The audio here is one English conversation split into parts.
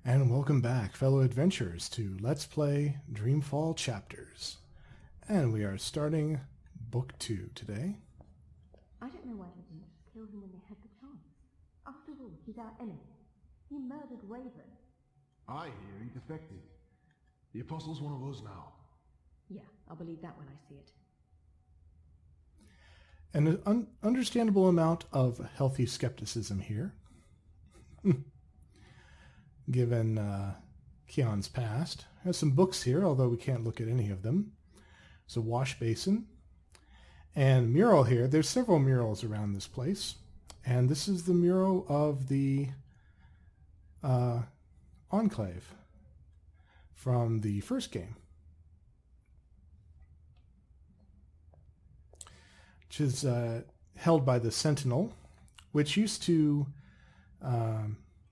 And welcome back, fellow adventurers, to Let's Play Dreamfall Chapters. And we are starting Book 2 today. I don't know why they didn't just kill him when they had the chance. After all, he's our enemy. He murdered Raven. I hear he defected. The Apostle's one of us now. Yeah, I'll believe that when I see it. An understandable amount of healthy skepticism here. Given Kian's past. Has some books here, although we can't look at any of them. There's a wash basin. And mural here. There's several murals around this place. And this is the mural of the Enclave from the first game. Which is held by the Sentinel, which used to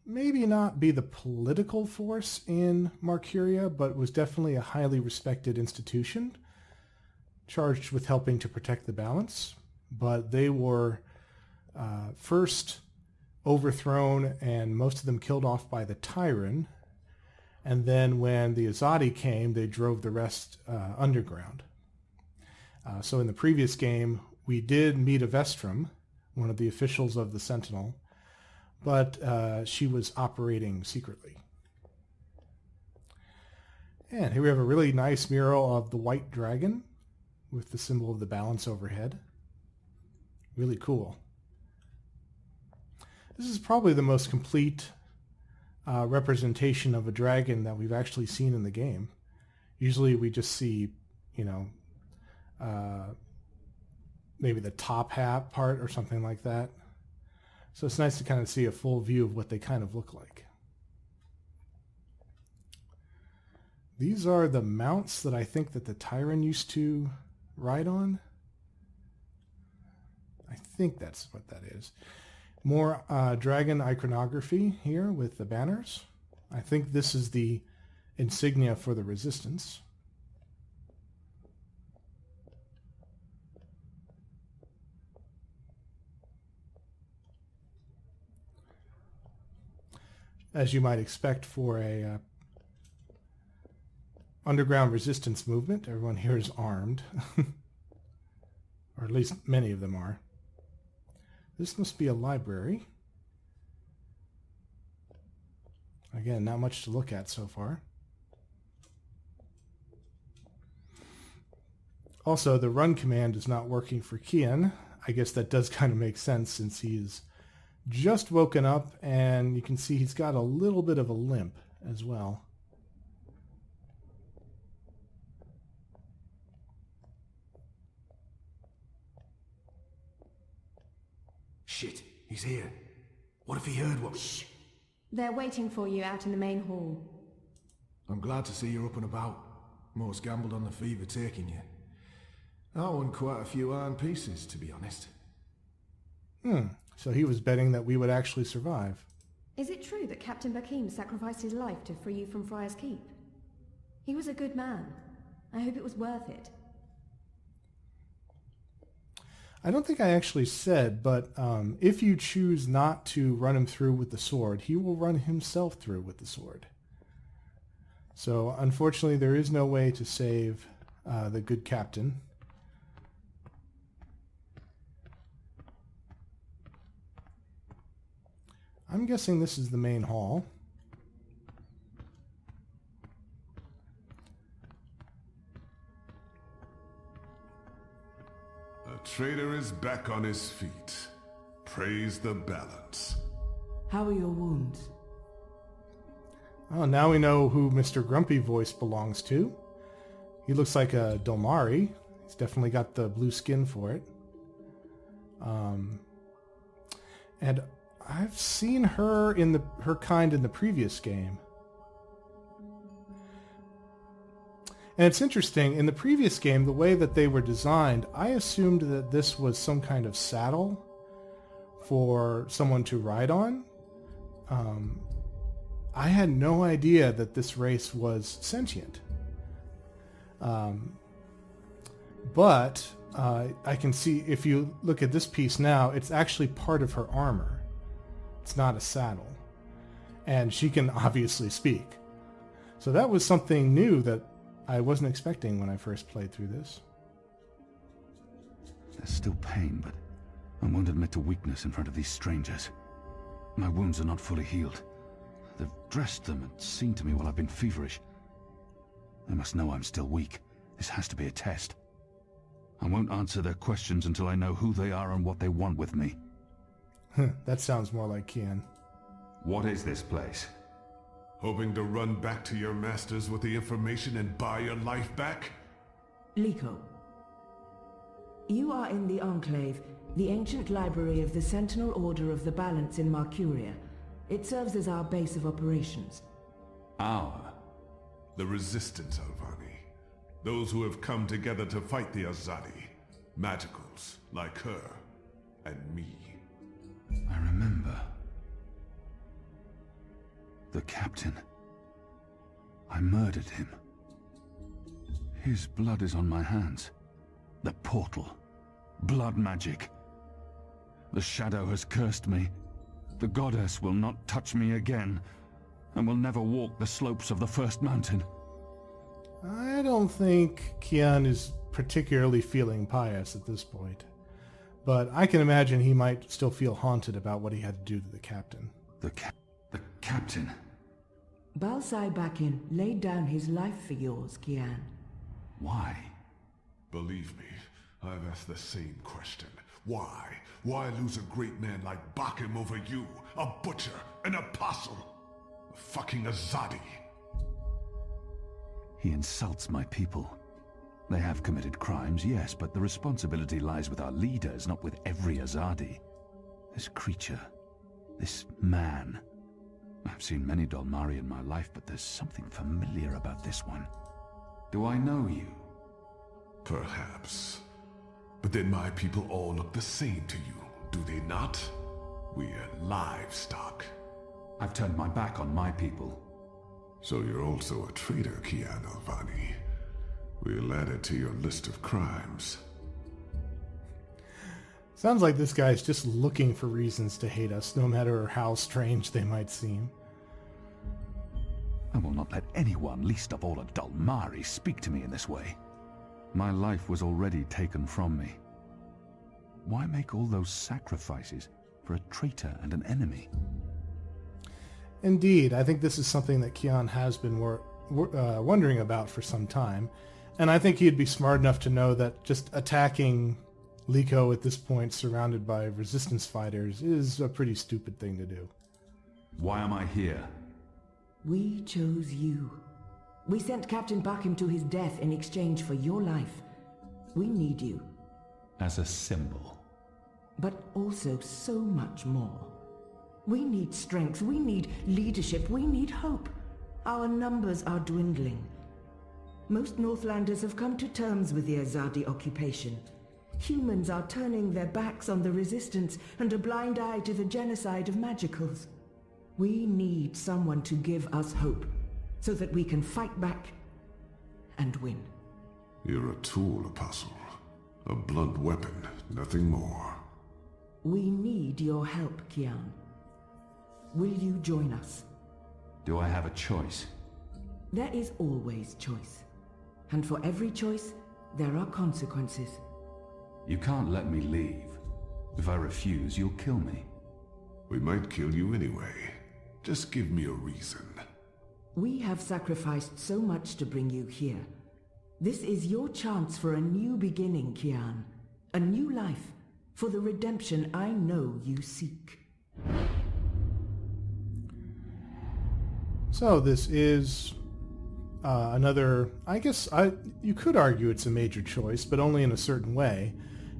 maybe not be the political force in Marcuria, but was definitely a highly respected institution, charged with helping to protect the balance. But they were first overthrown and most of them killed off by the Tyrant. And then when the Azadi came, they drove the rest underground. So in the previous game, we did meet a Vestrum, one of the officials of the Sentinel, but she was operating secretly. And here we have a really nice mural of the White Dragon with the symbol of the balance overhead. Really cool. This is probably the most complete representation of a dragon that we've actually seen in the game. Usually we just see, maybe the top hat part or something like that. So it's nice to kind of see a full view of what they kind of look like. These are the mounts that I think that the Tyrant used to ride on. I think that's what that is. More dragon iconography here with the banners. I think this is the insignia for the Resistance. As you might expect for a underground resistance movement, everyone here is armed. Or at least many of them are. This must be a library. Again, not much to look at so far. Also, the run command is not working for Kian. I guess that does kind of make sense since he's just woken up, and you can see he's got a little bit of a limp as well. Shit, he's here. What if he heard what... Shh! They're waiting for you out in the main hall. I'm glad to see you're up and about. Most gambled on the fever taking you. I won quite a few iron pieces, to be honest. So he was betting that we would actually survive. Is it true that Captain Bakim sacrificed his life to free you from Friar's Keep? He was a good man. I hope it was worth it. I don't think I actually said, but if you choose not to run him through with the sword, he will run himself through with the sword. So unfortunately, there is no way to save the good captain. I'm guessing this is the main hall. A trader is back on his feet. Praise the balance. How are your wounds? Oh, now we know who Mr. Grumpy Voice belongs to. He looks like a Dolmari. He's definitely got the blue skin for it. And I've seen her in her kind in the previous game. And it's interesting, in the previous game, the way that they were designed, I assumed that this was some kind of saddle for someone to ride on. I had no idea that this race was sentient. But I can see, if you look at this piece now, it's actually part of her armor. It's not a saddle. and she can obviously speak. So that was something new that I wasn't expecting when I first played through this. There's still pain, but I won't admit to weakness in front of these strangers. My wounds are not fully healed. They've dressed them and seen to me while I've been feverish. They must know I'm still weak. This has to be a test. I won't answer their questions until I know who they are and what they want with me. That sounds more like Kian. What is this place? Hoping to run back to your masters with the information and buy your life back? Liko. You are in the Enclave, the ancient library of the Sentinel Order of the Balance in Marcuria. It serves as our base of operations. Our? The Resistance, Alvani. Those who have come together to fight the Azadi. Magicals, like her, and me. I remember. The captain. I murdered him. His blood is on my hands. The portal. Blood magic. The shadow has cursed me. The goddess will not touch me again, and will never walk the slopes of the first mountain. I don't think Kian is particularly feeling pious at this point. But I can imagine he might still feel haunted about what he had to do to the captain. The captain? Balsai Bakin laid down his life for yours, Kian. Why? Believe me, I've asked the same question. Why? Why lose a great man like Bakim over you? A butcher, an apostle, a fucking Azadi. He insults my people. They have committed crimes, yes, but the responsibility lies with our leaders, not with every Azadi. This creature, this man. I've seen many Dolmari in my life, but there's something familiar about this one. Do I know you? Perhaps. But then my people all look the same to you, do they not? We're livestock. I've turned my back on my people. So you're also a traitor, Kian Alvani. We'll add it to your list of crimes. Sounds like this guy's just looking for reasons to hate us, no matter how strange they might seem. I will not let anyone, least of all a Dolmari, speak to me in this way. My life was already taken from me. Why make all those sacrifices for a traitor and an enemy? Indeed, I think this is something that Kian has been wondering about for some time, and I think he'd be smart enough to know that just attacking Liko at this point, surrounded by resistance fighters, is a pretty stupid thing to do. Why am I here? We chose you. We sent Captain Bakim to his death in exchange for your life. We need you. As a symbol. But also so much more. We need strength, we need leadership, we need hope. Our numbers are dwindling. Most Northlanders have come to terms with the Azadi occupation. Humans are turning their backs on the resistance and a blind eye to the genocide of magicals. We need someone to give us hope, so that we can fight back and win. You're a tool, Apostle. A blunt weapon, nothing more. We need your help, Kian. Will you join us? Do I have a choice? There is always choice. And for every choice, there are consequences. You can't let me leave. If I refuse, you'll kill me. We might kill you anyway. Just give me a reason. We have sacrificed so much to bring you here. This is your chance for a new beginning, Kian. A new life, for the redemption I know you seek. So this is another, I guess you could argue it's a major choice, but only in a certain way,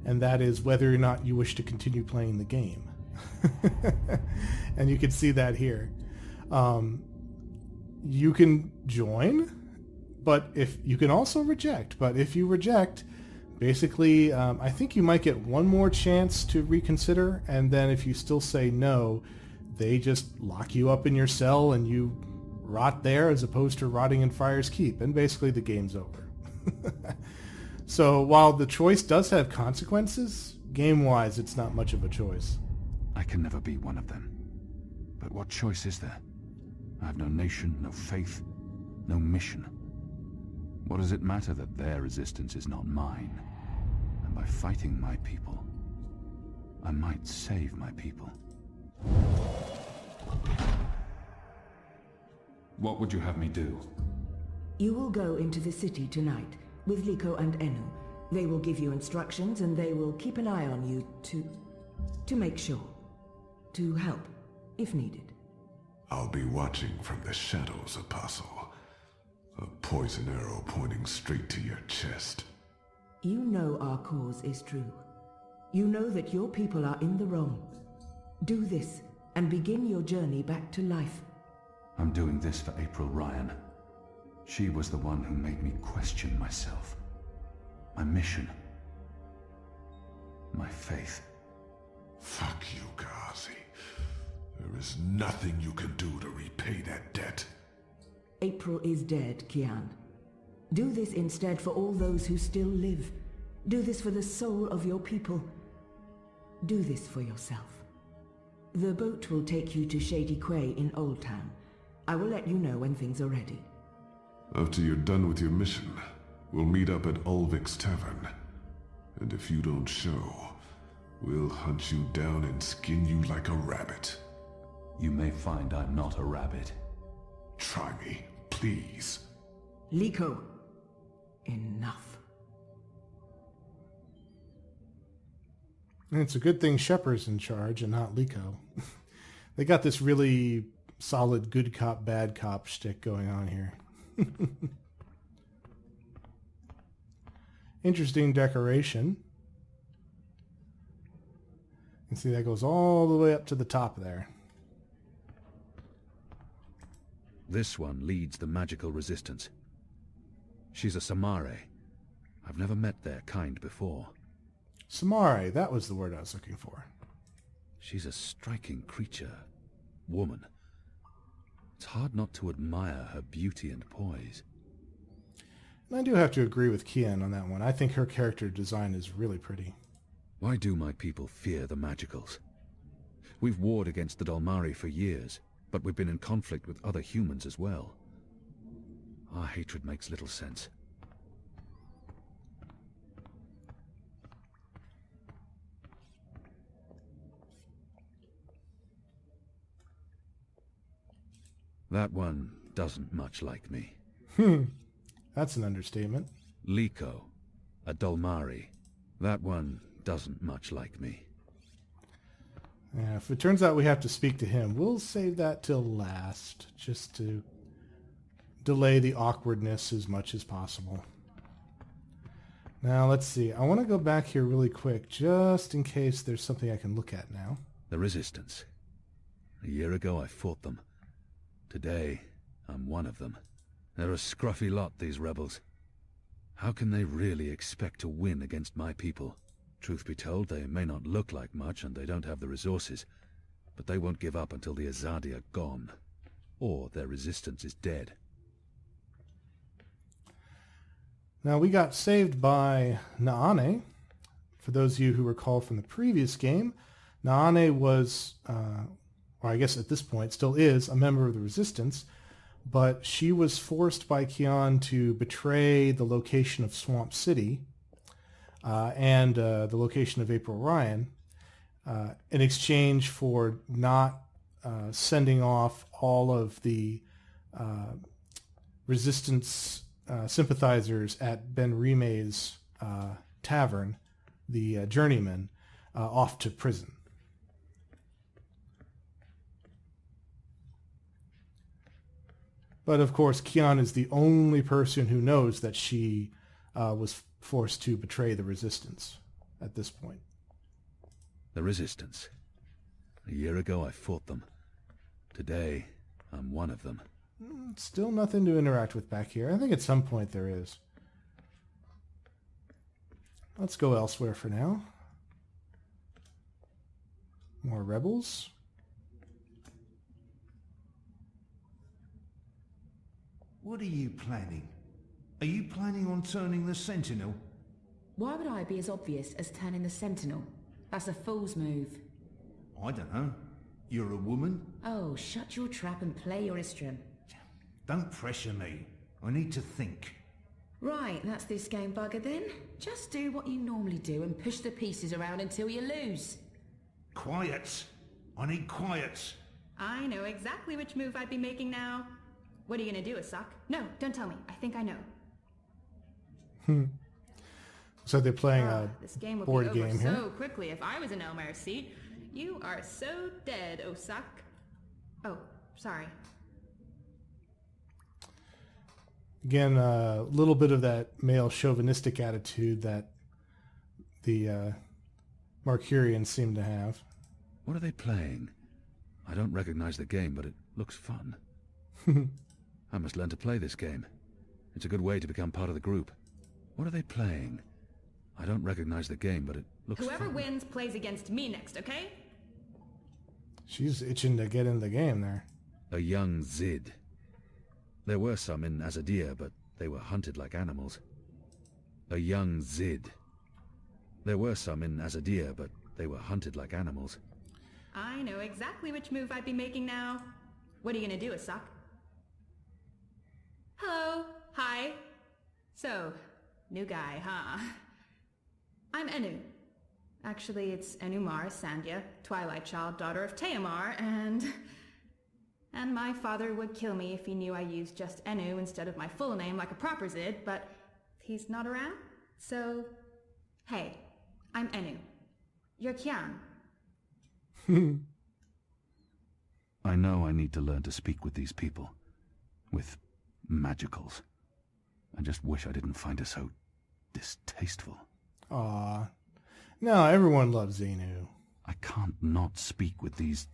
and that is whether or not you wish to continue playing the game. And you can see that here. You can join, but if you can also reject. But if you reject, basically, I think you might get one more chance to reconsider, and then if you still say no, they just lock you up in your cell and you rot there as opposed to rotting in Friar's Keep, and basically the game's over. So while the choice does have consequences, game-wise it's not much of a choice. I can never be one of them. But what choice is there? I have no nation, no faith, no mission. What does it matter that their resistance is not mine? And by fighting my people, I might save my people. What would you have me do? You will go into the city tonight with Liko and Enu. They will give you instructions and they will keep an eye on you to make sure. To help, if needed. I'll be watching from the shadows, Apostle. A poison arrow pointing straight to your chest. You know our cause is true. You know that your people are in the wrong. Do this and begin your journey back to life. I'm doing this for April Ryan. She was the one who made me question myself. My mission. My faith. Fuck you, Ghazi. There is nothing you can do to repay that debt. April is dead, Kian. Do this instead for all those who still live. Do this for the soul of your people. Do this for yourself. The boat will take you to Shady Quay in Old Town. I will let you know when things are ready. After you're done with your mission, we'll meet up at Ulvik's Tavern. And if you don't show, we'll hunt you down and skin you like a rabbit. You may find I'm not a rabbit. Try me, please. Liko, enough. And it's a good thing Shepard's in charge and not Liko. They got this really solid good cop, bad cop shtick going on here. Interesting decoration. You can see that goes all the way up to the top there. This one leads the magical resistance. She's a Samare. I've never met their kind before. Samare, that was the word I was looking for. She's a striking creature. Woman. It's hard not to admire her beauty and poise. And I do have to agree with Kian on that one. I think her character design is really pretty. Why do my people fear the magicals? We've warred against the Dalmari for years, but we've been in conflict with other humans as well. Our hatred makes little sense. That one doesn't much like me. That's an understatement. Liko, a Dalmari. That one doesn't much like me. Yeah, if it turns out we have to speak to him, we'll save that till last, just to delay the awkwardness as much as possible. Now, let's see. I want to go back here really quick, just in case there's something I can look at now. The Resistance. A year ago I fought them. Today, I'm one of them. They're a scruffy lot, these rebels. How can they really expect to win against my people? Truth be told, they may not look like much and they don't have the resources, but they won't give up until the Azadi are gone, or their resistance is dead. Now, we got saved by Naane. For those of you who recall from the previous game, Naane was, or I guess at this point still is, a member of the Resistance, but she was forced by Kian to betray the location of Swamp City and the location of April Ryan in exchange for not sending off all of the Resistance sympathizers at Ben Rime's tavern, the Journeyman, off to prison. But of course, Kian is the only person who knows that she was forced to betray the Resistance at this point. The Resistance. A year ago I fought them. Today, I'm one of them. Still nothing to interact with back here. I think at some point there is. Let's go elsewhere for now. More rebels. What are you planning? Are you planning on turning the Sentinel? Why would I be as obvious as turning the Sentinel? That's a fool's move. I don't know. You're a woman? Oh, shut your trap and play your Strim. Don't pressure me. I need to think. Right, that's this game bugger then. Just do what you normally do and push the pieces around until you lose. Quiet. I need quiet. I know exactly which move I'd be making now. What are you gonna do, Asak? No, don't tell me. I think I know. So they're playing a This game would board be over game here. so quickly if I was in Elmer's seat. You are so dead, Osak. Oh, sorry. Again, a little bit of that male chauvinistic attitude that the Marcurians seem to have. What are they playing? I don't recognize the game, but it looks fun. I must learn to play this game. It's a good way to become part of the group. What are they playing? I don't recognize the game, but it looks Whoever fun. wins plays against me next, okay? She's itching to get in the game there. A young Zid. There were some in Azadir, but they were hunted like animals. A young Zid. There were some in Azadir, but they were hunted like animals. I know exactly which move I'd be making now. What are you gonna do, Asak? Hello. Hi. So, new guy, huh? I'm Enu. Actually, it's Enumar Sandhya, Twilight Child, daughter of Teomar, and my father would kill me if he knew I used just Enu instead of my full name like a proper Zid, but he's not around, so... Hey, I'm Enu. You're Kian. I know I need to learn to speak with these people. With magicals. I just wish I didn't find her so distasteful. Aw. No, everyone loves Xenu. I can't not speak with these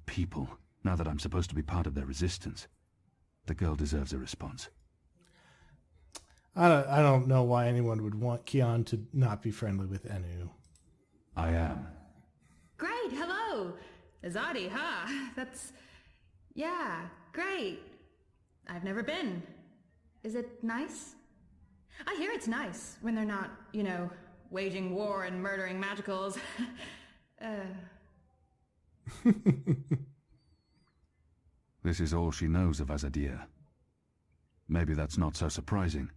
people, now that I'm supposed to be part of their resistance. The girl deserves a response. I don't know why anyone would want Kian to not be friendly with Enu. I am. Great, hello! Azadi, huh? That's... Yeah, great. I've never been. Is it nice? I hear it's nice when they're not, you know, waging war and murdering magicals. This is all she knows of Azadir. Maybe that's not so surprising.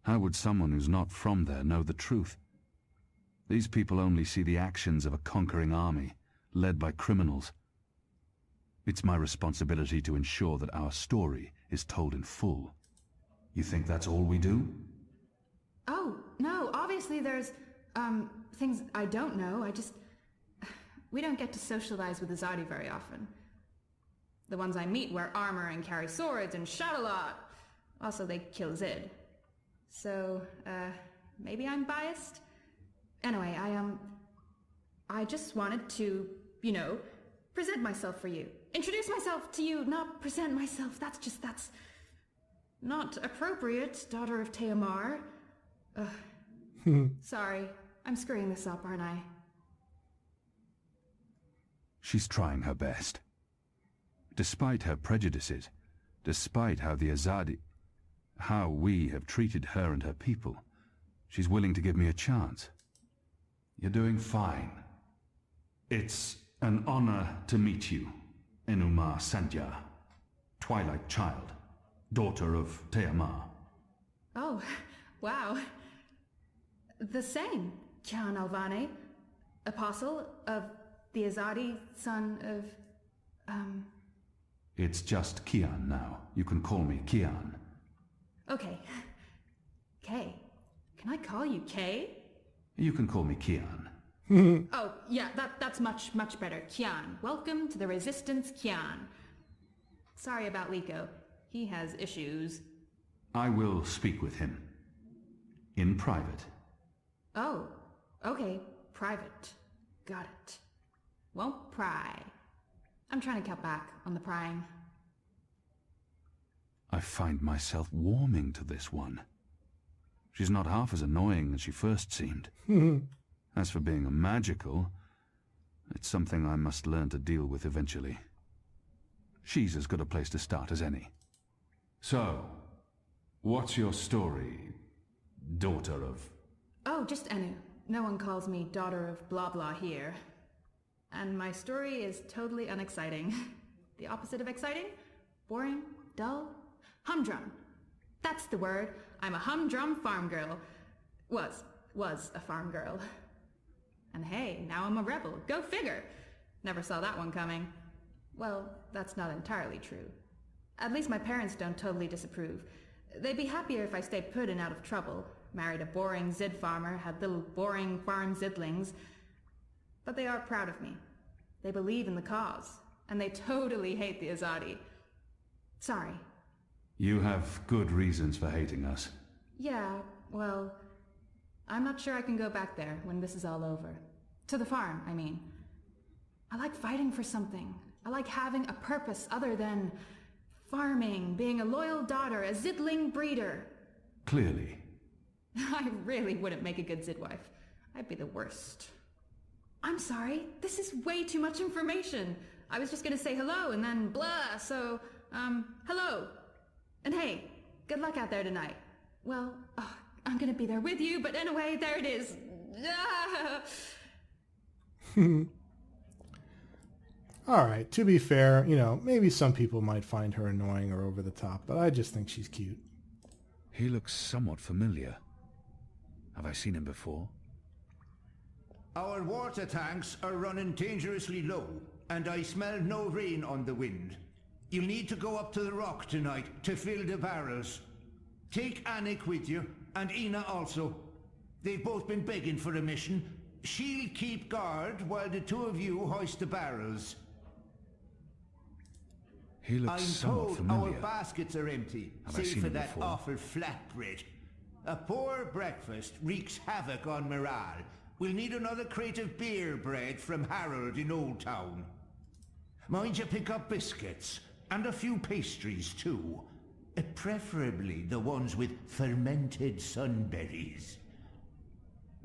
How would someone who's not from there know the truth? These people only see the actions of a conquering army, led by criminals. It's my responsibility to ensure that our story is told in full. You think that's all we do? Oh, no, obviously there's, things I don't know. We don't get to socialize with Azadi very often. The ones I meet wear armor and carry swords and shout a lot. Also, they kill Zid. So, maybe I'm biased? Anyway, I just wanted to, you know, present myself for you. Introduce myself to you, not present myself. That's not appropriate, daughter of Teomar. Sorry, I'm screwing this up, aren't I? She's trying her best. Despite her prejudices, despite how we have treated her and her people, she's willing to give me a chance. You're doing fine. It's an honor to meet you, Enumar Sandhya, Twilight Child, daughter of Teomar. Oh, wow. The same, Kian Alvane, apostle of the Azadi, son of, It's just Kian now. You can call me Kian. Okay. Kay. Can I call you Kay? You can call me Kian. Oh, yeah, that's much better. Kian. Welcome to the Resistance, Kian. Sorry about Liko. He has issues. I will speak with him. In private. Oh, okay. Private. Got it. Won't pry. I'm trying to cut back on the prying. I find myself warming to this one. She's not half as annoying as she first seemed. As for being a magical, it's something I must learn to deal with eventually. She's as good a place to start as any. So, what's your story, daughter of... Oh, just Enu. No one calls me daughter of blah blah here. And my story is totally unexciting. The opposite of exciting? Boring? Dull? Humdrum. That's the word. I'm a humdrum farm girl. Was a farm girl. And hey, now I'm a rebel. Go figure. Never saw that one coming. Well, that's not entirely true. At least my parents don't totally disapprove. They'd be happier if I stayed put and out of trouble. Married a boring Zid farmer, had little boring farm Zidlings. But they are proud of me. They believe in the cause. And they totally hate the Azadi. Sorry. You have good reasons for hating us. Yeah, well, I'm not sure I can go back there when this is all over. To the farm, I mean. I like fighting for something. I like having a purpose other than farming, being a loyal daughter, a Zidling breeder. Clearly. I really wouldn't make a good Zidwife. I'd be the worst. I'm sorry, this is way too much information. I was just gonna say hello and then blah, so, hello. And hey, good luck out there tonight. Well, I'm gonna be there with you, but anyway, there it is. All right, to be fair, maybe some people might find her annoying or over the top, but I just think she's cute. He looks somewhat familiar. Have I seen him before? Our water tanks are running dangerously low, and I smell no rain on the wind. You'll need to go up to the rock tonight to fill the barrels. Take Anik with you, and Ina also. They've both been begging for a mission. She'll keep guard while the two of you hoist the barrels. He looks I'm somewhat told familiar. our baskets are empty, Have I save seen for him that before? awful flatbread. A poor breakfast wreaks havoc on morale. We'll need another crate of beer bread from Harold in Old Town. Mind you pick up biscuits, and a few pastries too. Preferably the ones with fermented sunberries.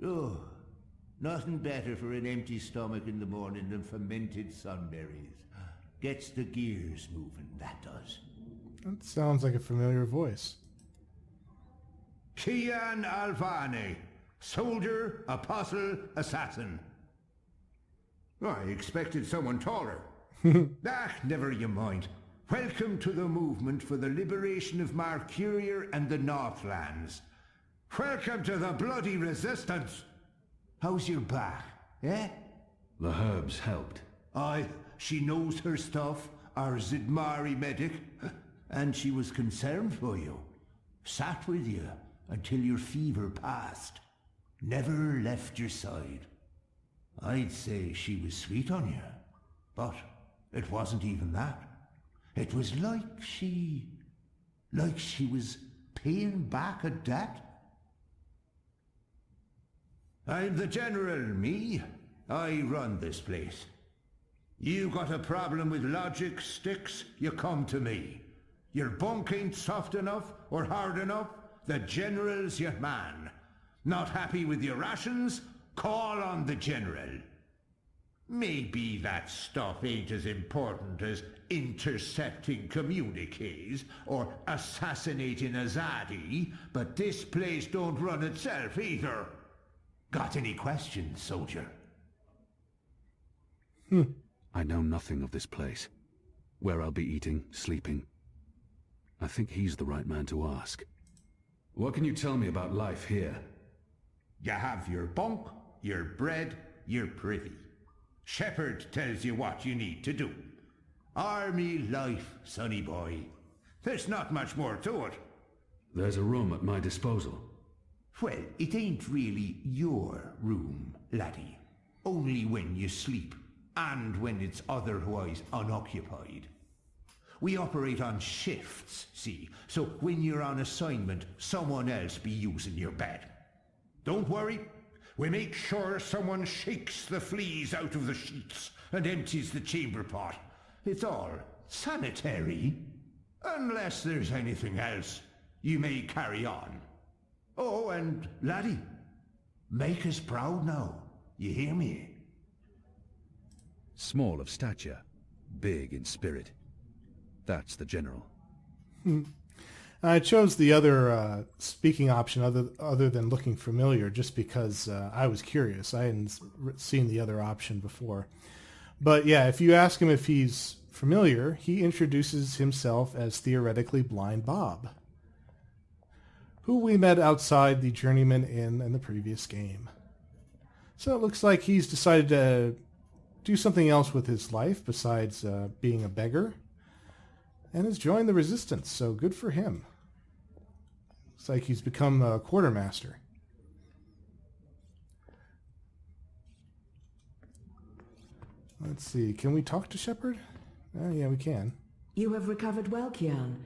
Oh, nothing better for an empty stomach in the morning than fermented sunberries. Gets the gears moving, that does. That sounds like a familiar voice. Kian Alvane, soldier, apostle, assassin. I expected someone taller. Never you mind. Welcome to the movement for the liberation of Marcuria and the Northlands. Welcome to the bloody resistance. How's your back, eh? The herbs helped. Aye, she knows her stuff, our Zidmari medic, and she was concerned for you. Sat with you until your fever passed. Never left your side. I'd say she was sweet on you, but it wasn't even that. It was like she was paying back a debt. I'm the general, me. I run this place. You got a problem with logic, Sticks, you come to me. Your bunk ain't soft enough or hard enough, the general's your man. Not happy with your rations? Call on the general. Maybe that stuff ain't as important as intercepting communiques or assassinating Azadi, but this place don't run itself either. Got any questions, soldier? I know nothing of this place. Where I'll be eating, sleeping. I think he's the right man to ask. What can you tell me about life here? You have your bunk, your bread, your privy. Shepherd tells you what you need to do. Army life, sonny boy. There's not much more to it. There's a room at my disposal. Well, it ain't really your room, laddie. Only when you sleep, and when it's otherwise unoccupied. We operate on shifts, see, so when you're on assignment, someone else be using your bed. Don't worry, we make sure someone shakes the fleas out of the sheets and empties the chamber pot. It's all sanitary. Unless there's anything else, you may carry on. Oh, and laddie, make us proud now, you hear me? Small of stature, big in spirit. That's the general. I chose the other speaking option other than looking familiar just because I was curious. I hadn't seen the other option before. But yeah, if you ask him if he's familiar, he introduces himself as theoretically Blind Bob, who we met outside the Journeyman Inn in the previous game. So it looks like he's decided to do something else with his life besides being a beggar, and has joined the Resistance, so good for him. Looks like he's become a quartermaster. Let's see, can we talk to Shepard? Yeah, we can. You have recovered well, Kian.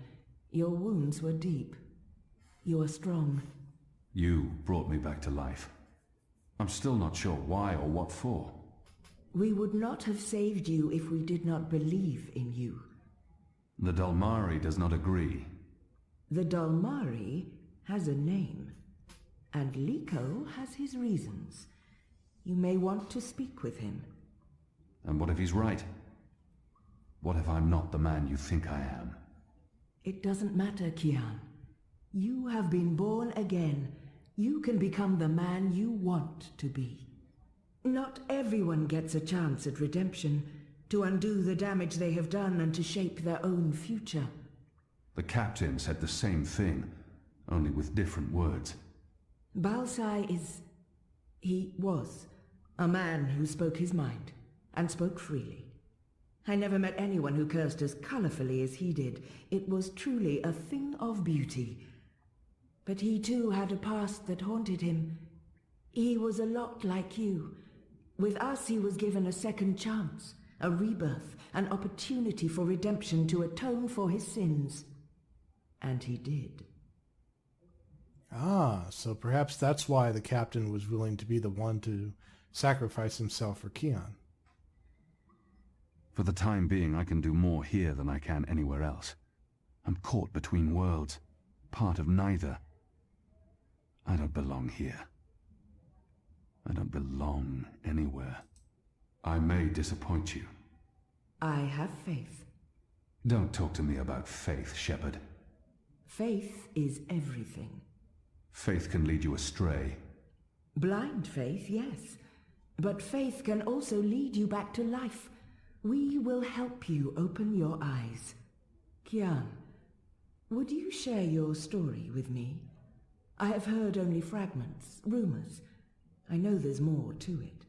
Your wounds were deep. You are strong. You brought me back to life. I'm still not sure why or what for. We would not have saved you if we did not believe in you. The Dalmari does not agree. The Dalmari has a name, and Liko has his reasons. You may want to speak with him. And what if he's right? What if I'm not the man you think I am? It doesn't matter, Kian. You have been born again. You can become the man you want to be. Not everyone gets a chance at redemption, to undo the damage they have done and to shape their own future. The captain said the same thing, only with different words. Balsai he was a man who spoke his mind, and spoke freely. I never met anyone who cursed as colorfully as he did. It was truly a thing of beauty. But he too had a past that haunted him. He was a lot like you. With us he was given a second chance, a rebirth, an opportunity for redemption to atone for his sins. And he did. Ah, so perhaps that's why the captain was willing to be the one to sacrifice himself for Kian. For the time being, I can do more here than I can anywhere else. I'm caught between worlds, part of neither. I don't belong here. I don't belong anywhere. I may disappoint you. I have faith. Don't talk to me about faith, Shepard. Faith is everything. Faith can lead you astray. Blind faith, yes. But faith can also lead you back to life. We will help you open your eyes. Kian, would you share your story with me? I have heard only fragments, rumors. I know there's more to it.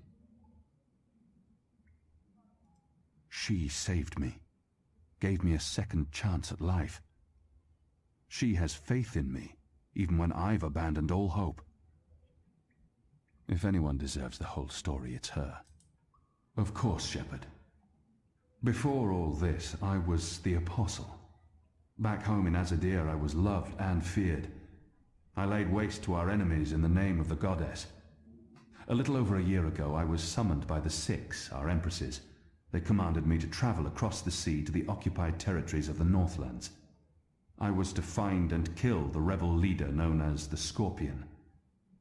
She saved me, gave me a second chance at life. She has faith in me, even when I've abandoned all hope. If anyone deserves the whole story, it's her. Of course, Shepard. Before all this, I was the Apostle. Back home in Azadir, I was loved and feared. I laid waste to our enemies in the name of the goddess. A little over a year ago, I was summoned by the Six, our empresses. They commanded me to travel across the sea to the occupied territories of the Northlands. I was to find and kill the rebel leader known as the Scorpion.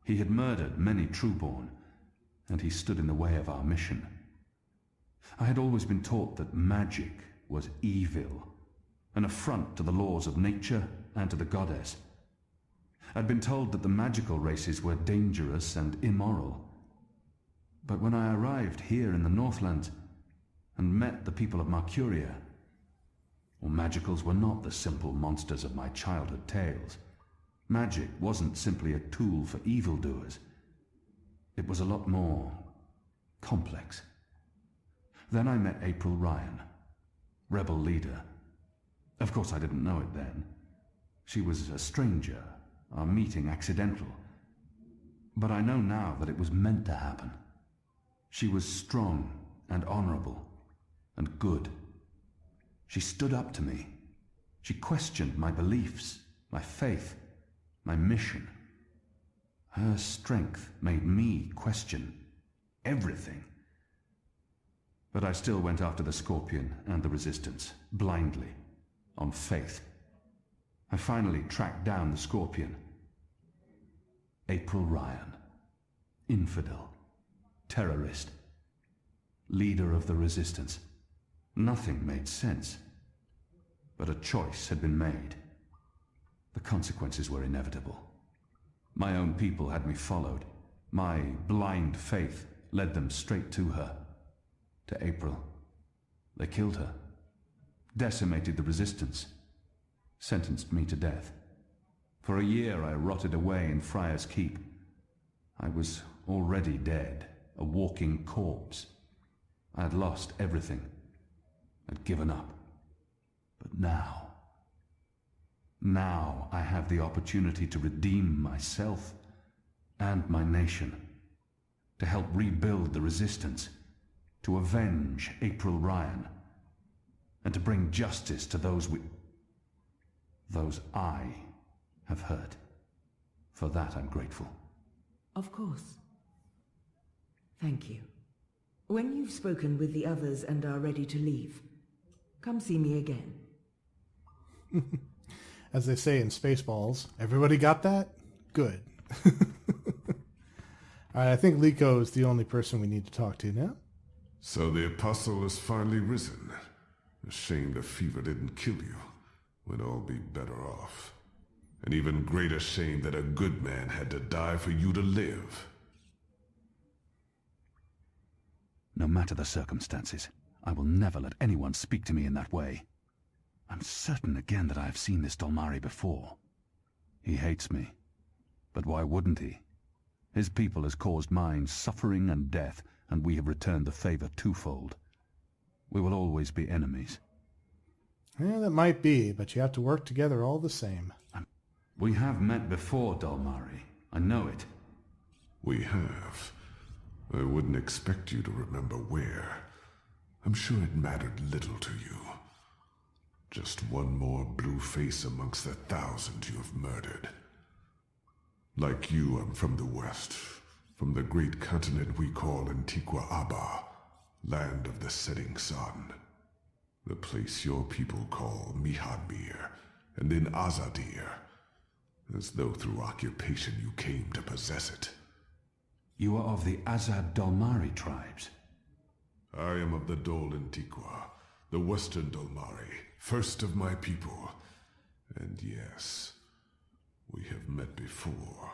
He had murdered many Trueborn, and he stood in the way of our mission. I had always been taught that magic was evil, an affront to the laws of nature and to the goddess. I'd been told that the magical races were dangerous and immoral. But when I arrived here in the Northlands and met the people of Marcuria, well, magicals were not the simple monsters of my childhood tales. Magic wasn't simply a tool for evildoers. It was a lot more complex. Then I met April Ryan, rebel leader. Of course, I didn't know it then. She was a stranger, our meeting accidental. But I know now that it was meant to happen. She was strong and honorable and good. She stood up to me. She questioned my beliefs, my faith, my mission. Her strength made me question everything. But I still went after the Scorpion and the Resistance, blindly, on faith. I finally tracked down the Scorpion. April Ryan, infidel, terrorist, leader of the Resistance. Nothing made sense. But a choice had been made. The consequences were inevitable. My own people had me followed. My blind faith led them straight to her, to April. They killed her, decimated the resistance, sentenced me to death. For a year I rotted away in Friar's Keep. I was already dead, a walking corpse. I had lost everything, had given up. But now I have the opportunity to redeem myself and my nation, to help rebuild the resistance, to avenge April Ryan, and to bring justice to those I have hurt. For that I'm grateful. Of course. Thank you. When you've spoken with the others and are ready to leave, come see me again. As they say in Spaceballs, everybody got that? Good. All right, I think Liko is the only person we need to talk to now. So the Apostle has finally risen. A shame the fever didn't kill you. We'd all be better off. An even greater shame that a good man had to die for you to live. No matter the circumstances, I will never let anyone speak to me in that way. I'm certain again that I have seen this Dolmari before. He hates me. But why wouldn't he? His people has caused mine suffering and death, and we have returned the favor twofold. We will always be enemies. Yeah, that might be, but you have to work together all the same. We have met before, Dolmari. I know it. We have. I wouldn't expect you to remember where. I'm sure it mattered little to you. Just one more blue face amongst the thousands you have murdered. Like you, I'm from the west, from the great continent we call Antigua Aba, land of the setting sun. The place your people call Mihadmir, and then Azadir, as though through occupation you came to possess it. You are of the Azad Dolmari tribes. I am of the Dol Antigua, the western Dolmari, first of my people. And yes, we have met before,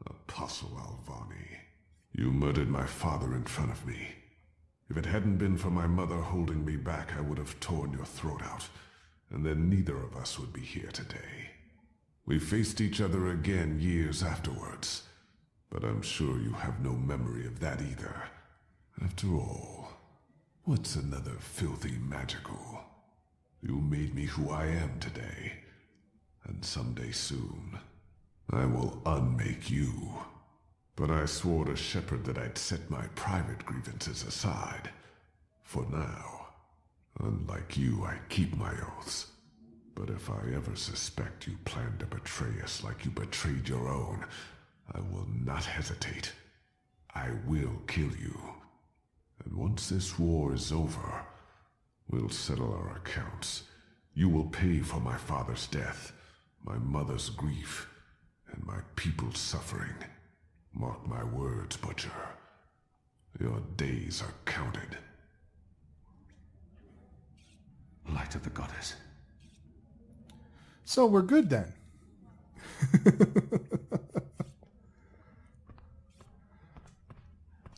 Apostle Alvani. You murdered my father in front of me. If it hadn't been for my mother holding me back, I would have torn your throat out, and then neither of us would be here today. We faced each other again years afterwards, but I'm sure you have no memory of that either. After all, what's another filthy magical? You made me who I am today, and someday soon, I will unmake you. But I swore to Shepherd that I'd set my private grievances aside. For now. Unlike you, I keep my oaths. But if I ever suspect you plan to betray us like you betrayed your own, I will not hesitate. I will kill you. And once this war is over, we'll settle our accounts. You will pay for my father's death, my mother's grief, and my people's suffering. Mark my words, Butcher. Your days are counted. Light of the Goddess. So we're good then.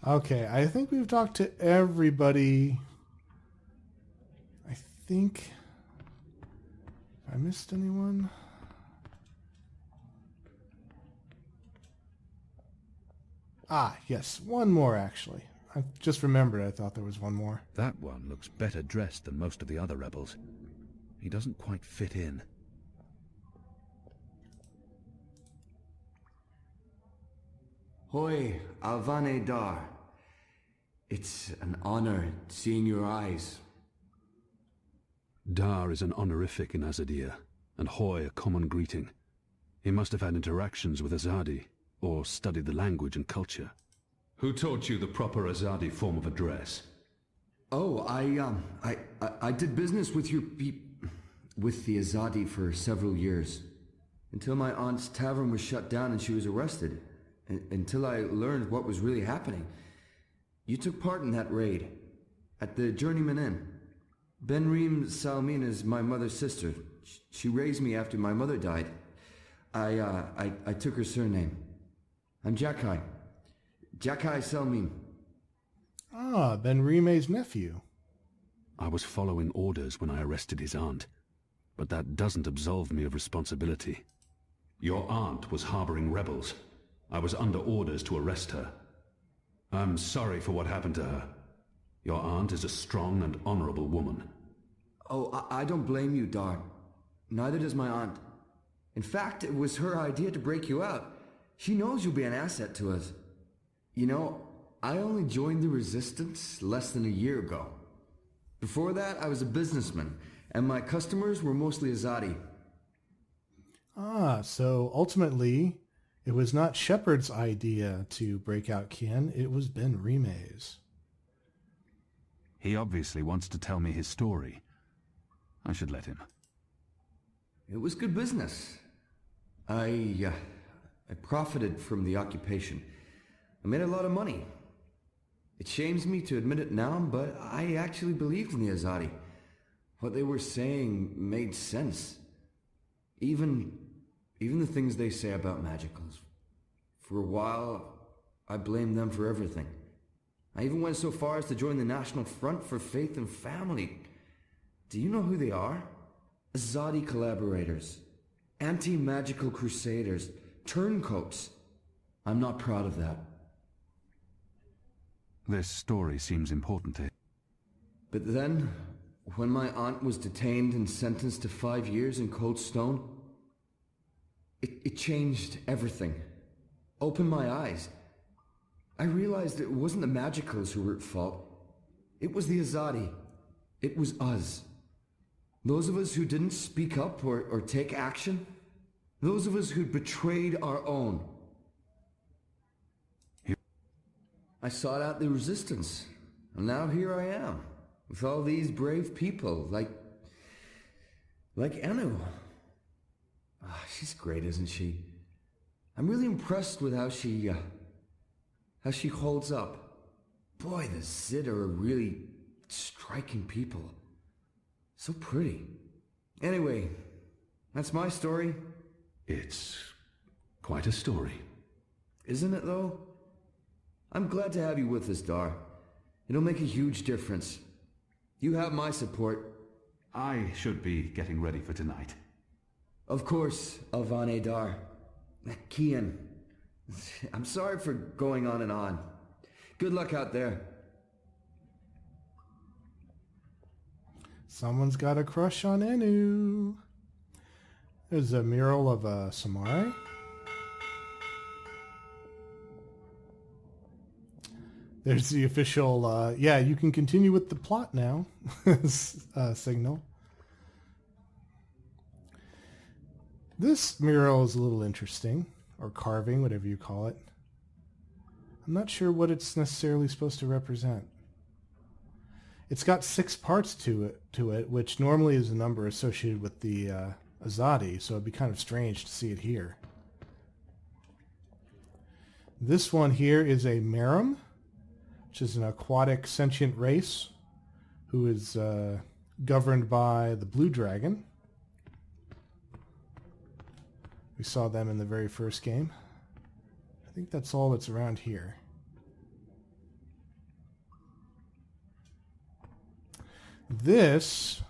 Okay, I think we've talked to everybody. I think... Have I missed anyone? Ah, yes, one more actually. I just remembered I thought there was one more. That one looks better dressed than most of the other rebels. He doesn't quite fit in. Hoi, Alvane Dar. It's an honor seeing your eyes. Dar is an honorific in Azadir, and Hoy a common greeting. He must have had interactions with Azadi, or studied the language and culture. Who taught you the proper Azadi form of address? Oh, I did business with with the Azadi for several years. Until my aunt's tavern was shut down and she was arrested. Until I learned what was really happening. You took part in that raid. At the Journeyman Inn. Benreem Salmin is my mother's sister. She raised me after my mother died. I took her surname. I'm Jakai. Jakai Selmin. Ah, Ben Rime's nephew. I was following orders when I arrested his aunt, but that doesn't absolve me of responsibility. Your aunt was harboring rebels. I was under orders to arrest her. I'm sorry for what happened to her. Your aunt is a strong and honorable woman. Oh, I don't blame you, Dar. Neither does my aunt. In fact, it was her idea to break you out. She knows you'll be an asset to us. You know, I only joined the Resistance less than a year ago. Before that, I was a businessman, and my customers were mostly Azadi. Ah, so ultimately, it was not Shepard's idea to break out Kian, it was Ben Rime's. He obviously wants to tell me his story. I should let him. It was good business. I profited from the occupation. I made a lot of money. It shames me to admit it now, but I actually believed in the Azadi. What they were saying made sense. Even the things they say about magicals. For a while, I blamed them for everything. I even went so far as to join the National Front for Faith and Family. Do you know who they are? Azadi collaborators. Anti-magical crusaders. Turncoats. I'm not proud of that. This story seems important to him. But then, when my aunt was detained and sentenced to 5 years in Cold Stone, it changed everything. Opened my eyes. I realized it wasn't the magicals who were at fault. It was the Azadi. It was us. Those of us who didn't speak up or take action. Those of us who'd betrayed our own. I sought out the Resistance, and now here I am, with all these brave people, like Anu. Ah, she's great, isn't she? I'm really impressed with how she holds up. Boy, the Zid are a really striking people. So pretty. Anyway, that's my story. It's quite a story. Isn't it, though? I'm glad to have you with us, Dar. It'll make a huge difference. You have my support. I should be getting ready for tonight. Of course, Alvane Dar. Kian. I'm sorry for going on and on. Good luck out there. Someone's got a crush on Anu. There's a mural of a samurai. There's the official, you can continue with the plot now, signal. This mural is a little interesting, or carving, whatever you call it. I'm not sure what it's necessarily supposed to represent. It's got 6 parts to it, which normally is a number associated with the Azadi, so it'd be kind of strange to see it here. This one here is a Merum, which is an aquatic sentient race who is governed by the blue dragon. We saw them in the very first game. I think that's all that's around here. This,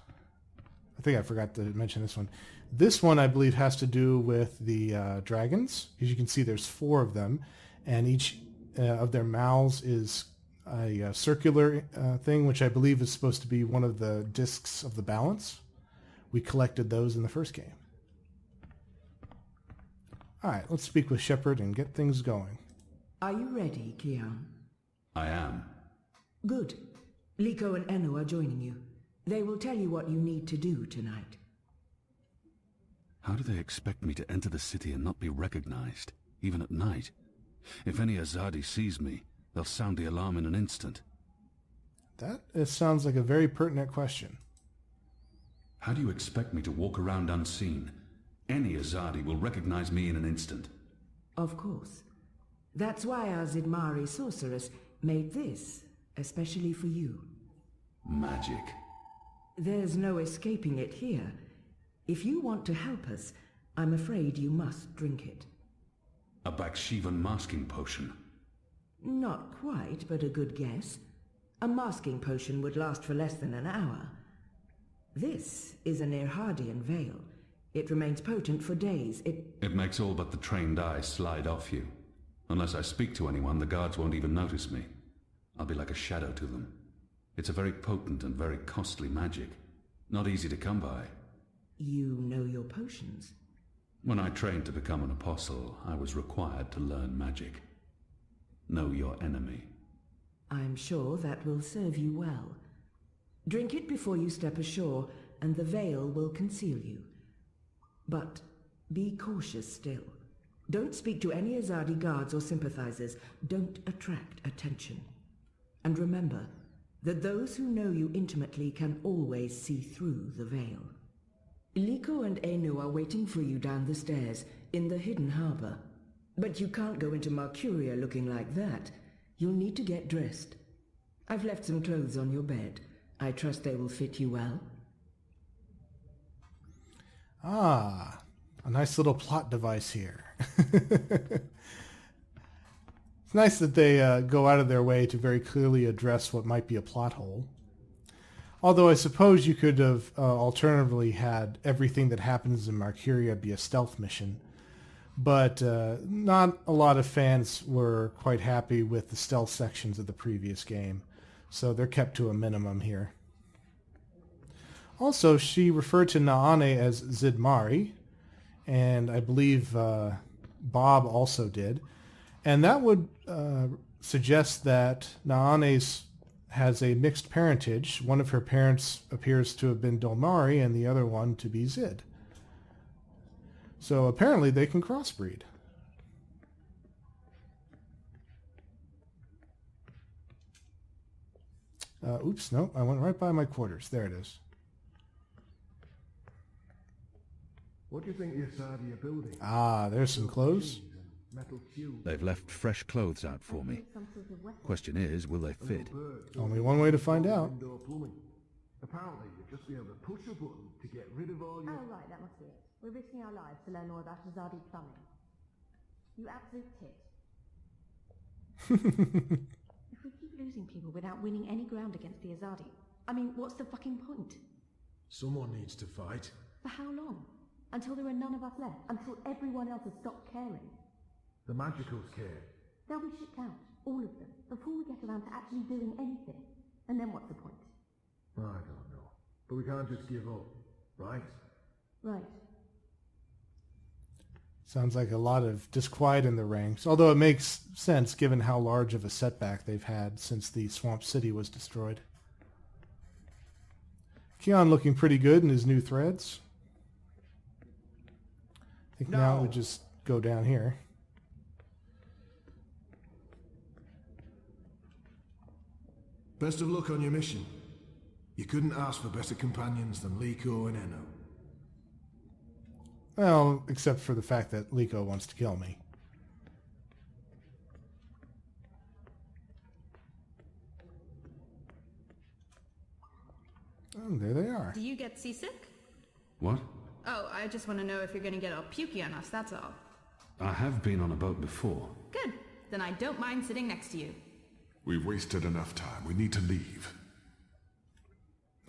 I think I forgot to mention this one. This one, I believe, has to do with the dragons. As you can see, there's 4 of them, and each of their mouths is a circular thing, which I believe is supposed to be one of the discs of the balance. We collected those in the first game. All right, let's speak with Shepard and get things going. Are you ready, Kian? I am. Good. Liko and Enu are joining you. They will tell you what you need to do tonight. How do they expect me to enter the city and not be recognized, even at night? If any Azadi sees me, they'll sound the alarm in an instant. That sounds like a very pertinent question. How do you expect me to walk around unseen? Any Azadi will recognize me in an instant. Of course. That's why our Zidmari sorceress made this, especially for you. Magic. There's no escaping it here. If you want to help us, I'm afraid you must drink it. A Bakshivan masking potion. Not quite, but a good guess. A masking potion would last for less than an hour. This is an Irhadian veil. It remains potent for days. It makes all but the trained eye slide off you. Unless I speak to anyone, the guards won't even notice me. I'll be like a shadow to them. It's a very potent and very costly magic. Not easy to come by. You know your potions? When I trained to become an apostle, I was required to learn magic. Know your enemy. I'm sure that will serve you well. Drink it before you step ashore, and the veil will conceal you. But be cautious still. Don't speak to any Azadi guards or sympathizers. Don't attract attention. And remember that those who know you intimately can always see through the veil. Liko and Enu are waiting for you down the stairs, in the hidden harbor. But you can't go into Mercuria looking like that. You'll need to get dressed. I've left some clothes on your bed. I trust they will fit you well. Ah, a nice little plot device here. It's nice that they go out of their way to very clearly address what might be a plot hole. Although I suppose you could have alternatively had everything that happens in Mercuria be a stealth mission. But not a lot of fans were quite happy with the stealth sections of the previous game. So they're kept to a minimum here. Also, she referred to Naane as Zidmari, and I believe Bob also did. And that would suggest that Naane has a mixed parentage. One of her parents appears to have been Dolmari, and the other one to be Zid. So apparently they can crossbreed. Oops, no, I went right by my quarters. There it is. What do you think the Asadi are building? Ah, there's some clothes. Metal tubes. They've left fresh clothes out for me. Question is, will they fit? Only one way to find out. Indoor plumbing. Apparently, you'd just be able to push a button to get rid of all your... Oh, right, that must be it. We're risking our lives to learn more about Azadi plumbing. You absolute tit. If we keep losing people without winning any ground against the Azadi, I mean, what's the fucking point? Someone needs to fight. For how long? Until there are none of us left? Until everyone else has stopped caring? The Magicals care. They'll be shipped out, all of them, before we get around to actually doing anything. And then what's the point? I don't know. But we can't just give up, right? Right. Sounds like a lot of disquiet in the ranks, although it makes sense given how large of a setback they've had since the Swamp City was destroyed. Kian looking pretty good in his new threads. I think now we just go down here. Best of luck on your mission. You couldn't ask for better companions than Liko and Eno. Well, except for the fact that Liko wants to kill me. Oh, there they are. Do you get seasick? What? Oh, I just want to know if you're going to get all pukey on us, that's all. I have been on a boat before. Good. Then I don't mind sitting next to you. We've wasted enough time. We need to leave.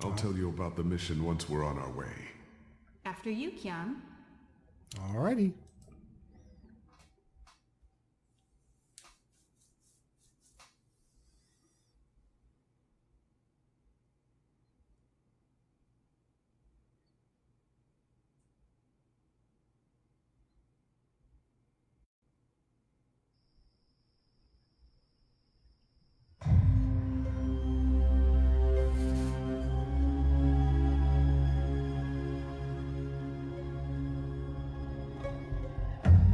I'll tell you about the mission once we're on our way. After you, Kian. Alrighty.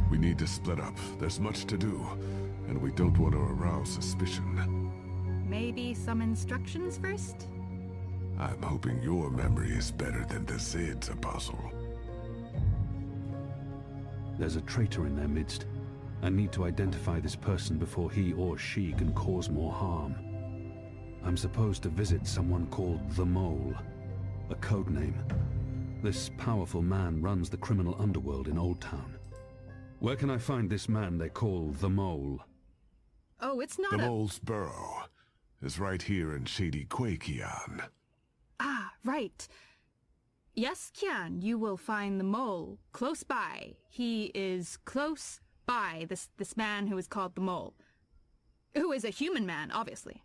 We need to split up. There's much to do, and we don't want to arouse suspicion. Maybe some instructions first? I'm hoping your memory is better than the Zid's, Apostle. There's a traitor in their midst. I need to identify this person before he or she can cause more harm. I'm supposed to visit someone called the Mole, a code name. This powerful man runs the criminal underworld in Old Town. Where can I find this man they call the Mole? Oh, it's not The Mole's burrow. is right here in Shady Quay, Kian. Ah, right. Yes, Kian, you will find the mole close by. He is close by, this man who is called the mole. Who is a human man, obviously.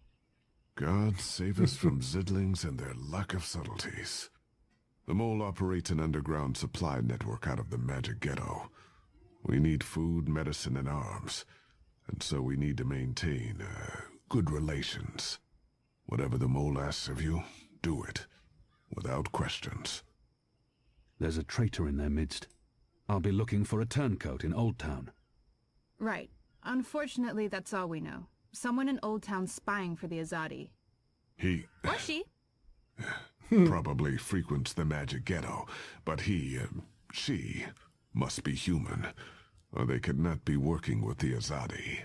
God save us from Zidlings and their lack of subtleties. The mole operates an underground supply network out of the magic ghetto. We need food, medicine, and arms. And so we need to maintain, good relations. Whatever the mole asks of you, do it. Without questions. There's a traitor in their midst. I'll be looking for a turncoat in Old Town. Right. Unfortunately, that's all we know. Someone in Old Town spying for the Azadi. He... Or she. probably frequents the magic ghetto, but she, must be human, or they could not be working with the Azadi.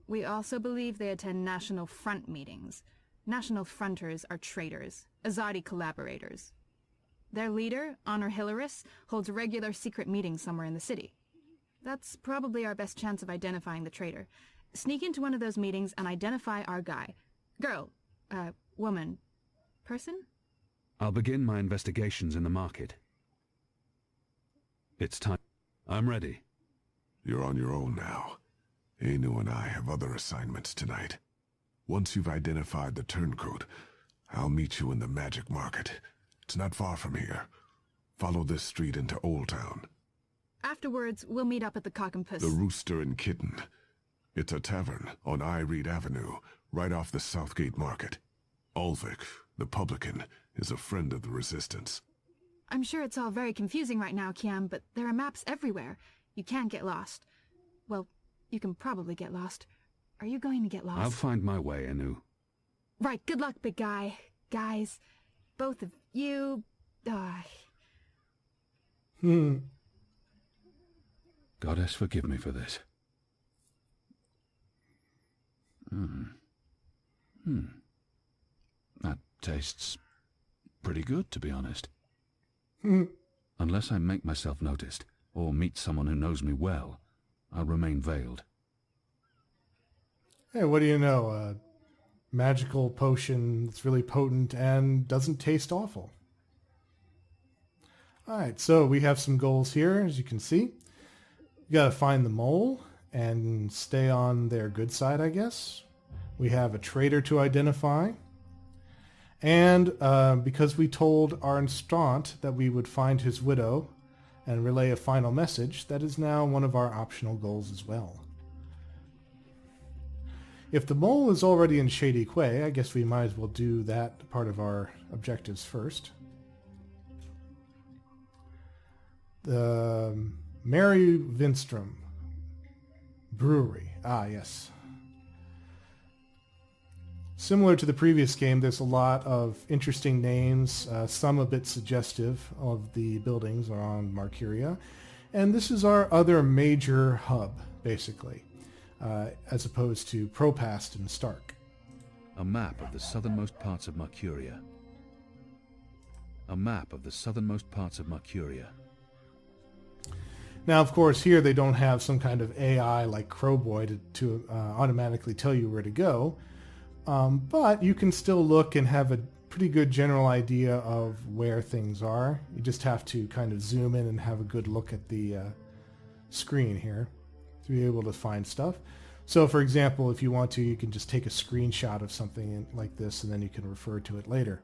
We also believe they attend National Front meetings. National Fronters are traitors, Azadi collaborators. Their leader, Honor Hilaris, holds regular secret meetings somewhere in the city. That's probably our best chance of identifying the traitor. Sneak into one of those meetings and identify our guy. Girl, woman, person? I'll begin my investigations in the market. It's time. I'm ready. You're on your own now. Anu and I have other assignments tonight. Once you've identified the turncoat, I'll meet you in the magic market. It's not far from here. Follow this street into Old Town. Afterwards, we'll meet up at the Cock and Puss. The Rooster and Kitten. It's a tavern on I Reed Avenue, right off the Southgate Market. Ulvik, the publican, is a friend of the Resistance. I'm sure it's all very confusing right now, Kian, but there are maps everywhere. You can't get lost. Well, you can probably get lost. Are you going to get lost? I'll find my way, Anu. Right, good luck, big guy. Guys, both of you... Goddess, forgive me for this. That tastes pretty good, to be honest. Unless I make myself noticed, or meet someone who knows me well, I'll remain veiled. Hey, what do you know? A magical potion that's really potent and doesn't taste awful. Alright, so we have some goals here, as you can see. You gotta find the mole and stay on their good side, I guess. We have a traitor to identify. And because we told our Instant that we would find his widow and relay a final message, that is now one of our optional goals as well. If the mole is already in Shady Quay, I guess we might as well do that part of our objectives first. The Mary Vinstrom Brewery. Ah, yes. Similar to the previous game, there's a lot of interesting names, some a bit suggestive of the buildings on Marcuria. And this is our other major hub, basically, as opposed to Propast and Stark. A map of the southernmost parts of Marcuria. A map of the southernmost parts of Marcuria. Now, of course, here they don't have some kind of AI like Crowboy to automatically tell you where to go. But you can still look and have a pretty good general idea of where things are. You just have to kind of zoom in and have a good look at the screen here to be able to find stuff. So, for example, if you want to, you can just take a screenshot of something like this and then you can refer to it later.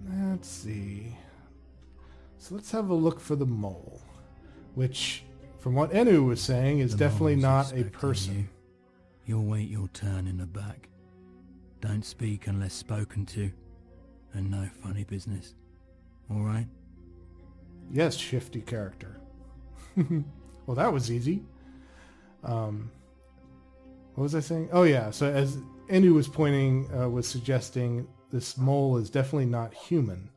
Let's see. So let's have a look for the mole, which, from what Enu was saying, is definitely not a person. You'll wait your turn in the back. Don't speak unless spoken to, and no funny business. All right? Yes, shifty character. Well, that was easy. What was I saying? Oh yeah, so as Enu was pointing, was suggesting, this mole is definitely not human.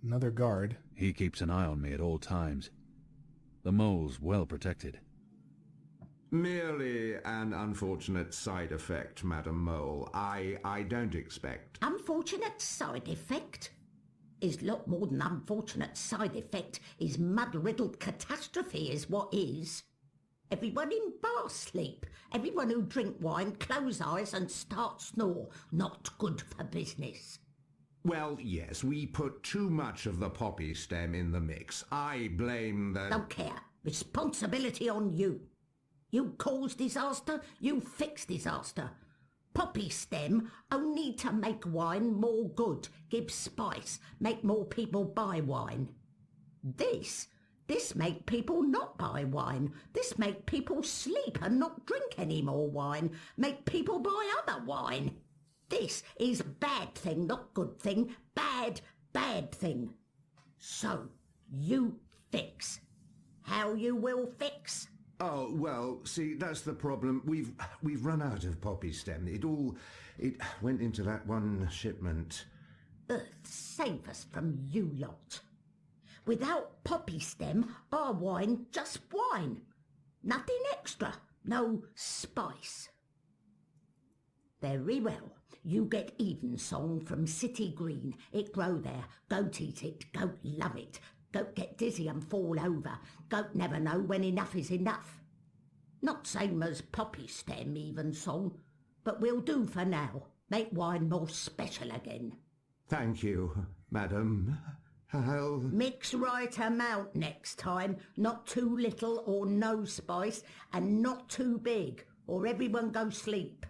Another guard. He keeps an eye on me at all times. The mole's well protected. Merely an unfortunate side effect, Madam Mole. I don't expect... Unfortunate side effect? Is lot more than unfortunate side effect. Is mud-riddled catastrophe is what is. Everyone in bar sleep. Everyone who drink wine close eyes and start snore. Not good for business. Well, yes, we put too much of the poppy stem in the mix. I blame the... Don't care. Responsibility on you. You cause disaster, you fix disaster. Poppy stem only to make wine more good, give spice, make more people buy wine. This make people not buy wine. This make people sleep and not drink any more wine. Make people buy other wine. This is bad thing, not good thing. Bad thing. So, you fix. How you will fix? Oh, well, see, that's the problem. We've run out of poppy stem. It went into that one shipment. Earth save us from you lot. Without poppy stem, our wine just wine. Nothing extra. No spice. Very well. You get Evensong from City Green. It grow there. Goat eat it. Goat love it. Goat get dizzy and fall over. Goat never know when enough is enough. Not same as poppy stem Evensong, but will do for now. Make wine more special again. Thank you, madam. I'll... Mix right amount next time. Not too little or no spice, and not too big, or everyone go sleep.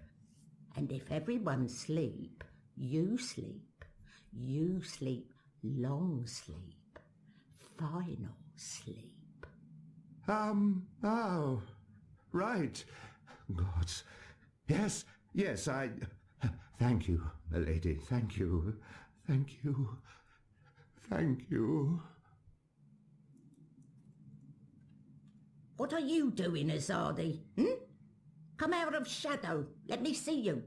And if everyone sleep, you sleep. You sleep long sleep. Final sleep. Oh, right. God. Yes, I... Thank you, milady. Thank you. Thank you. Thank you. What are you doing, Azadi? Come out of shadow. Let me see you.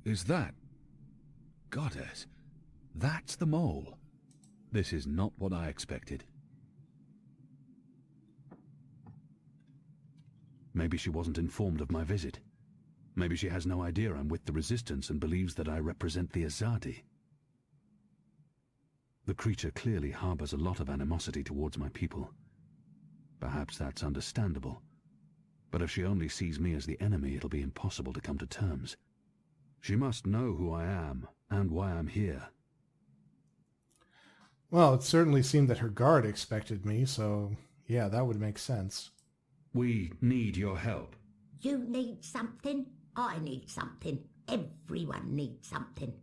Is that... Goddess, that's the mole. This is not what I expected. Maybe she wasn't informed of my visit. Maybe she has no idea I'm with the Resistance and believes that I represent the Azadi. The creature clearly harbors a lot of animosity towards my people. Perhaps that's understandable. But if she only sees me as the enemy, it'll be impossible to come to terms. She must know who I am and why I'm here. Well, it certainly seemed that her guard expected me, so yeah, that would make sense. We need your help. You need something, I need something, everyone needs something.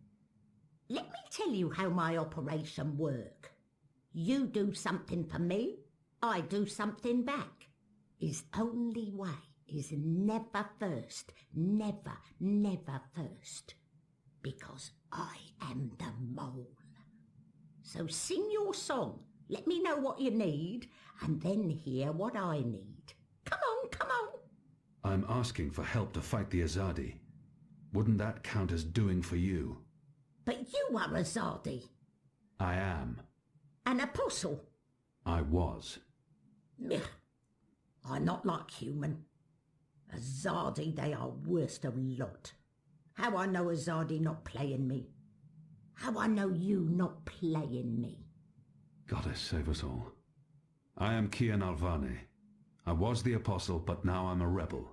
Let me tell you how my operation work. You do something for me, I do something back. His only way is never first, never, never first. Because I am the mole. So sing your song, let me know what you need, and then hear what I need. Come on, come on. I'm asking for help to fight the Azadi. Wouldn't that count as doing for you? But you are Azadi. I am. An apostle. I was. I'm not like human. Azadi, they are worst of lot. How I know Azadi not playing me? How I know you not playing me? Goddess save us all. I am Kian Alvane. I was the apostle, but now I'm a rebel.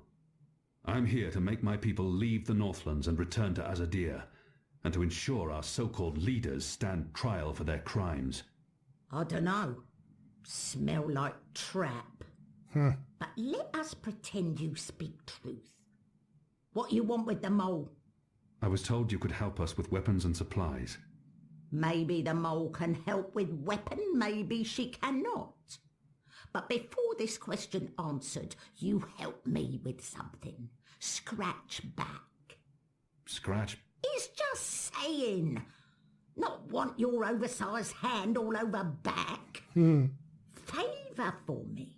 I'm here to make my people leave the Northlands and return to Azadir, and to ensure our so-called leaders stand trial for their crimes. I dunno. Smell like trap. But let us pretend you speak truth. What you want with the mole? I was told you could help us with weapons and supplies. Maybe the mole can help with weapon, maybe she cannot. But before this question answered, you help me with something. Scratch back. Scratch? He's just saying. Not want your oversized hand all over back. Favour for me.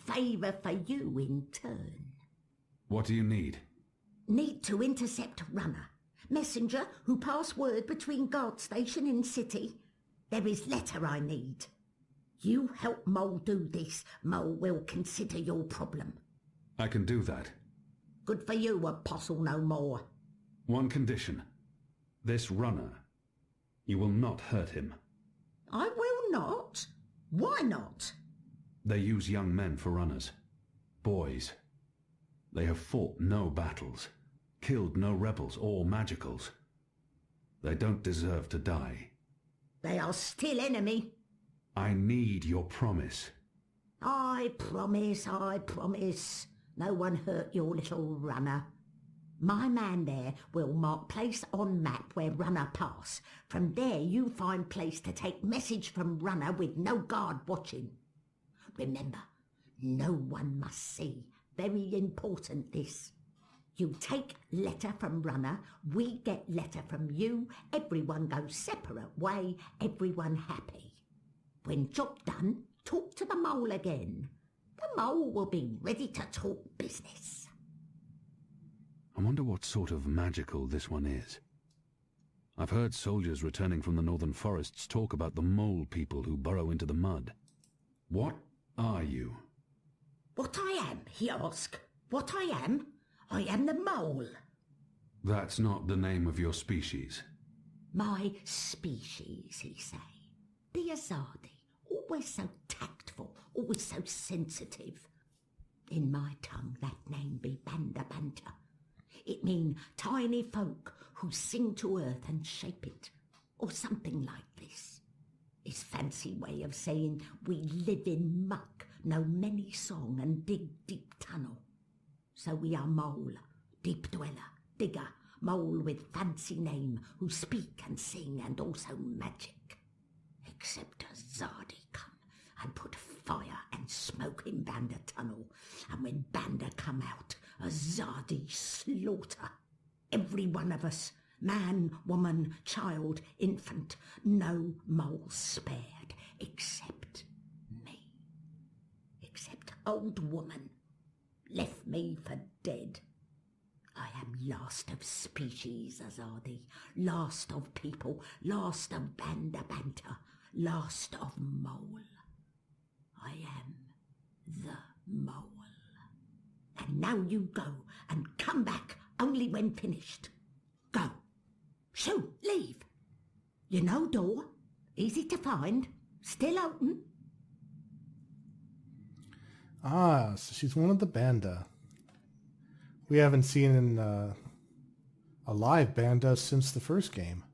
Favour for you in turn. What do you need? Need to intercept runner. Messenger who pass word between guard station in city. There is letter I need. You help Mole do this, Mole will consider your problem. I can do that. Good for you, Apostle no more. One condition. This runner. You will not hurt him. I will not. Why not? They use young men for runners. Boys. They have fought no battles, killed no rebels or magicals. They don't deserve to die. They are still enemy. I need your promise. I promise, I promise. No one hurt your little runner. My man there will mark place on map where runner pass. From there you find place to take message from runner with no guard watching. Remember, no one must see. Very important this. You take letter from runner, we get letter from you, everyone goes separate way, everyone happy. When job done, talk to the mole again. The mole will be ready to talk business. I wonder what sort of magical this one is. I've heard soldiers returning from the northern forests talk about the mole people who burrow into the mud. What are you? What I am, he asked. What I am? I am the mole. That's not the name of your species. My species, he say. The Azadi, always so tactful, always so sensitive. In my tongue that name be Banda Banta. It mean tiny folk who sing to earth and shape it, or something like this. His fancy way of saying we live in muck, know many song and dig deep tunnel. So we are mole, deep dweller, digger, mole with fancy name, who speak and sing and also magic. Except Azadi come and put fire and smoke in Banda tunnel, and when Banda come out, Azadi slaughter. Every one of us, man, woman, child, infant, no mole spared, except me. Except old woman, left me for dead. I am last of species, Azadi, last of people, last of Banda Banta, last of mole. I am the mole. And now you go and come back only when finished. Go. Shoo, leave. You know door, easy to find, still open. Ah, so she's one of the Banda. We haven't seen a live Banda since the first game.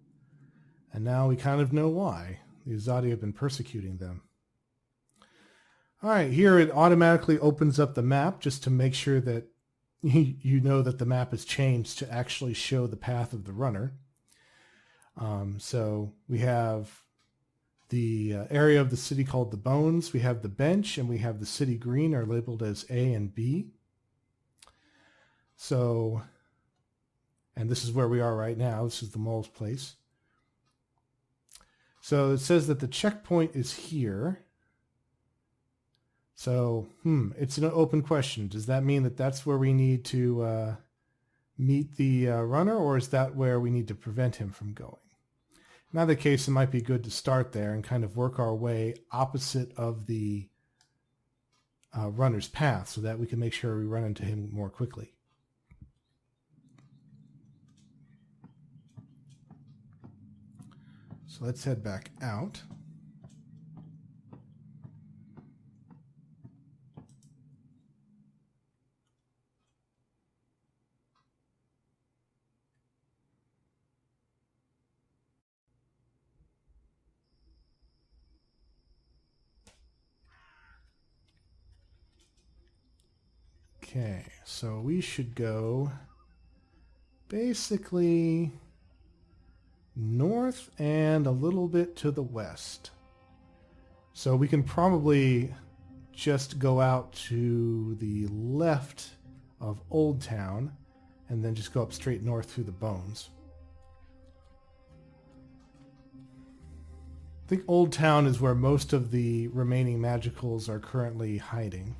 And now we kind of know why. The Azadi have been persecuting them. Alright, here it automatically opens up the map just to make sure that you know that the map has changed to actually show the path of the runner. So we have the area of the city called the Bones, we have the bench, and we have the city green are labeled as A and B. So, and this is where we are right now. This is the mole's place. So it says that the checkpoint is here. So, it's an open question. Does that mean that that's where we need to meet the runner, or is that where we need to prevent him from going? In either case, it might be good to start there and kind of work our way opposite of the runner's path so that we can make sure we run into him more quickly. So let's head back out. Okay, so we should go basically north and a little bit to the west. So we can probably just go out to the left of Old Town and then just go up straight north through the Bones. I think Old Town is where most of the remaining magicals are currently hiding.